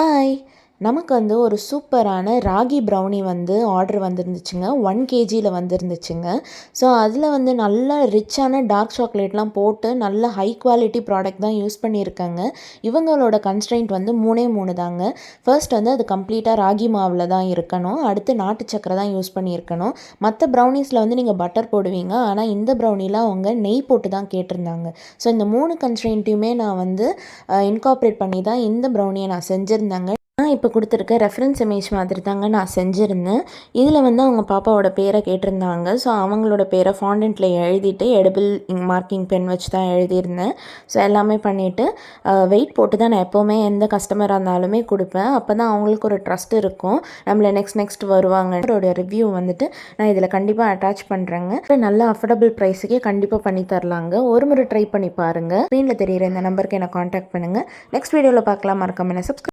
Hi, நமக்கு ஒரு சூப்பரான ராகி ப்ரௌனி ஆர்டர் வந்திருந்துச்சுங்க. 1 கேஜியில் வந்திருந்துச்சுங்க. ஸோ அதில் நல்ல ரிச்சான டார்க் சாக்லேட்லாம் போட்டு நல்ல ஹை குவாலிட்டி ப்ராடக்ட் தான் யூஸ் பண்ணியிருக்காங்க. இவங்களோட கன்ஸ்ட்ரெயின்ட் 3 தாங்க. ஃபர்ஸ்ட் அது கம்ப்ளீட்டாக ராகி மாவில் தான் இருக்கணும். அடுத்து நாட்டு சக்கரை தான் யூஸ் பண்ணியிருக்கணும். மற்ற ப்ரௌனிஸில் நீங்கள் பட்டர் போடுவீங்க. ஆனால் இந்த ப்ரௌனியில் அவங்க நெய் போட்டு தான் கேட்டிருந்தாங்க. ஸோ இந்த 3 கன்ஸ்ட்ரெயின்ட்டையுமே நான் இன்கார்ப்ரேட் பண்ணி தான் இந்த ப்ரௌனியை நான் செஞ்சுருந்தேங்க. நான் இப்போ கொடுத்துருக்க ரெஃபரன்ஸ் இமேஜ் மாதிரி தாங்க நான் செஞ்சுருந்தேன். இதில் அவங்க பாப்பாவோட பேரை கேட்டிருந்தாங்க. ஸோ அவங்களோட பேரை ஃபாண்டன்ட்டில் எழுதிட்டு எடிபிள் மார்க்கிங் பென் வச்சு தான் எழுதியிருந்தேன். ஸோ எல்லாமே பண்ணிவிட்டு வெயிட் போட்டு தான் நான் எப்போவுமே எந்த கஸ்டமராக இருந்தாலுமே கொடுப்பேன். அப்போ தான் அவங்களுக்கு ஒரு ட்ரஸ்ட் இருக்கும், நம்மளை நெக்ஸ்ட் வருவாங்க. அவரோட ரிவ்யூ நான் இதில் கண்டிப்பாக அட்டாச் பண்ணுறேங்க. நல்ல அஃபோர்டபுள் ப்ரைஸுக்கே கண்டிப்பாக பண்ணி தரலாங்க. ஒரு முறை ட்ரை பண்ணி பாருங்கள். ஸ்க்ரீனில் தெரியிற இந்த நம்பருக்கு என்னை காண்டாக்ட் பண்ணுங்கள். நெக்ஸ்ட் வீடியோவில் பார்க்கலாம். மறக்காம சப்ஸ்கிரைப்